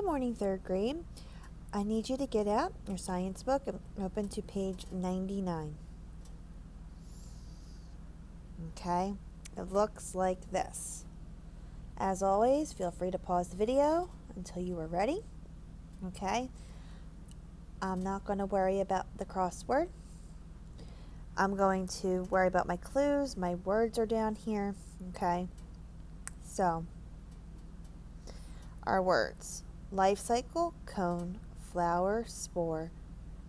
Good morning, third grade. I need you to get out your science book and open to page 99. Okay, it looks like this. As always, feel free to pause the video until you are ready. Okay, I'm not going to worry about the crossword. I'm going to worry about my clues. My words are down here. Okay, so our words: life cycle, cone, flower, spore,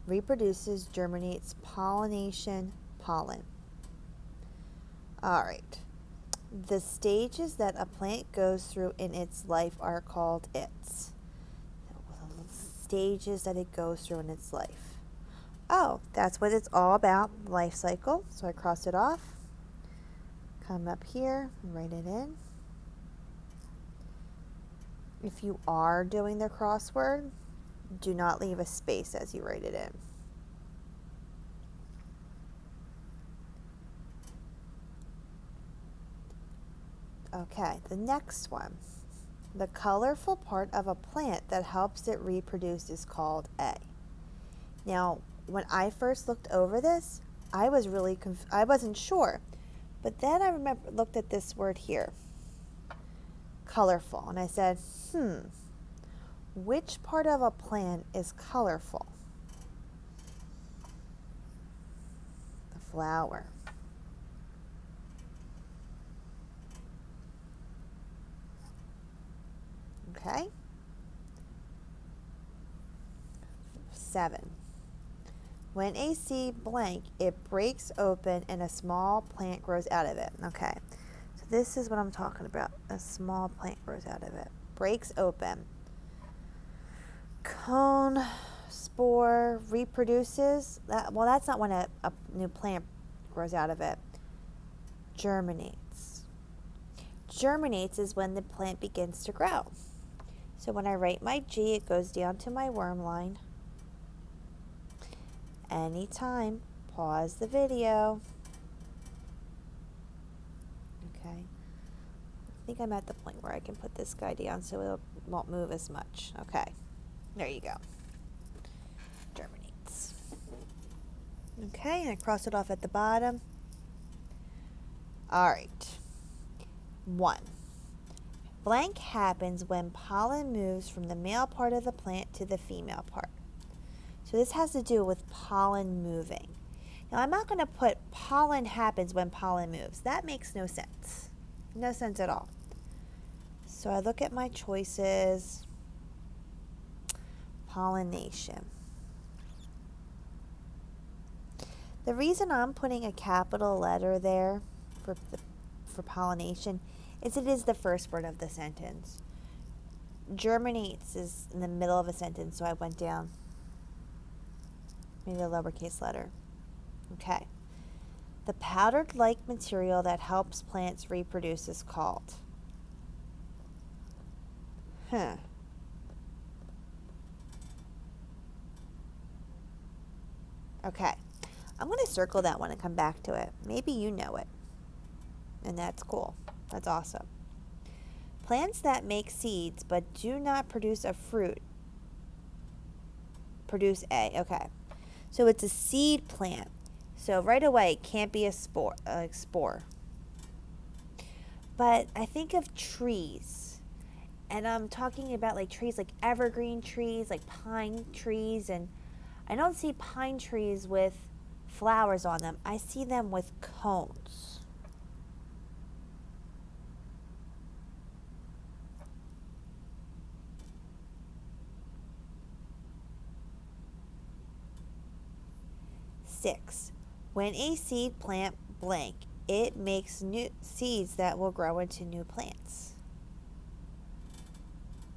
reproduces, germinates, pollination, pollen. All right. The stages that a plant goes through in its life are called its. Stages that it goes through in its life. Oh, that's what it's all about, life cycle. So I cross it off. Come up here, write it in. If you are doing the crossword, do not leave a space as you write it in. Okay, the next one. The colorful part of a plant that helps it reproduce is called A. Now, when I first looked over this, I was really I wasn't sure. But then I looked at this word here, colorful, and I said, which part of a plant is colorful? The flower. Okay. 7. When a seed blank, it breaks open and a small plant grows out of it. Okay, so this is what I'm talking about. A small plant grows out of it. Breaks open. Cone, spore, reproduces. That's not when a new plant grows out of it. Germinates. Germinates is when the plant begins to grow. So when I write my G, it goes down to my worm line. Anytime, pause the video. Okay. I think I'm at the point where I can put this guy down so it won't move as much. Okay. There you go. Germinates. Okay, and I cross it off at the bottom. All right. 1. Blank happens when pollen moves from the male part of the plant to the female part. So this has to do with pollen moving. Now I'm not going to put pollen happens when pollen moves. That makes no sense. No sense at all. So I look at my choices. Pollination. The reason I'm putting a capital letter there for pollination is it is the first word of the sentence. Germinates is in the middle of a sentence, so I went down. Maybe a lowercase letter. Okay. The powdered-like material that helps plants reproduce is called. Okay. I'm going to circle that one and come back to it. Maybe you know it. And that's cool. That's awesome. Plants that make seeds but do not produce a fruit produce A. Okay. So it's a seed plant. So right away, it can't be a spore. But I think of trees. And I'm talking about like trees like evergreen trees, like pine trees. And I don't see pine trees with flowers on them. I see them with cones. When a seed plant blank, it makes new seeds that will grow into new plants.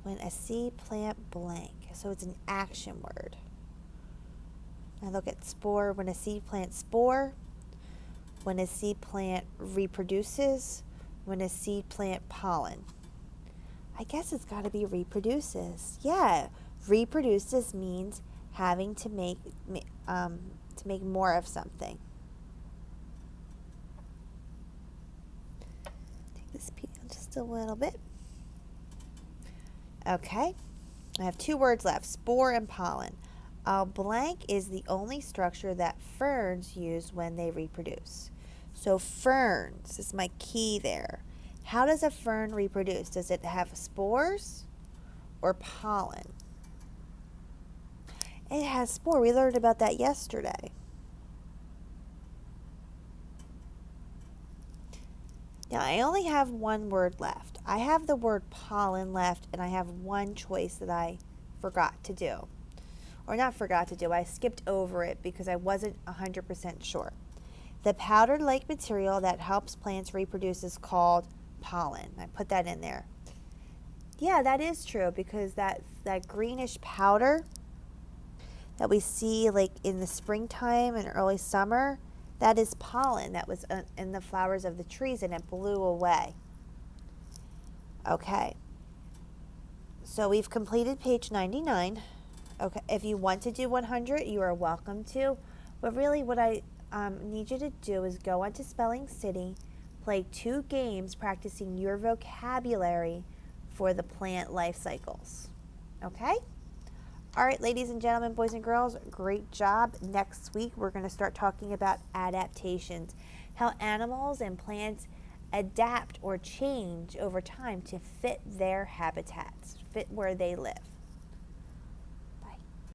When a seed plant blank, so it's an action word. I look at spore. When a seed plant spore, when a seed plant reproduces, when a seed plant pollen. I guess it's got to be reproduces. Yeah, reproduces means having to make more of something. Take this peel just a little bit. Okay, I have 2 words left, spore and pollen. A blank is the only structure that ferns use when they reproduce. So ferns is my key there. How does a fern reproduce? Does it have spores or pollen? It has spore. We learned about that yesterday. Now, I only have 1 word left. I have the word pollen left, and I have 1 choice that I forgot to do. Or not forgot to do, I skipped over it because I wasn't 100% sure. The powdered-like material that helps plants reproduce is called pollen. I put that in there. Yeah, that is true because that greenish powder that we see like in the springtime and early summer, that is pollen that was in the flowers of the trees and it blew away. Okay. So we've completed page 99. Okay. If you want to do 100, you are welcome to. But really what I need you to do is go onto Spelling City, play 2 games practicing your vocabulary for the plant life cycles. Okay? All right, ladies and gentlemen, boys and girls, great job. Next week, we're going to start talking about adaptations, how animals and plants adapt or change over time to fit their habitats, fit where they live.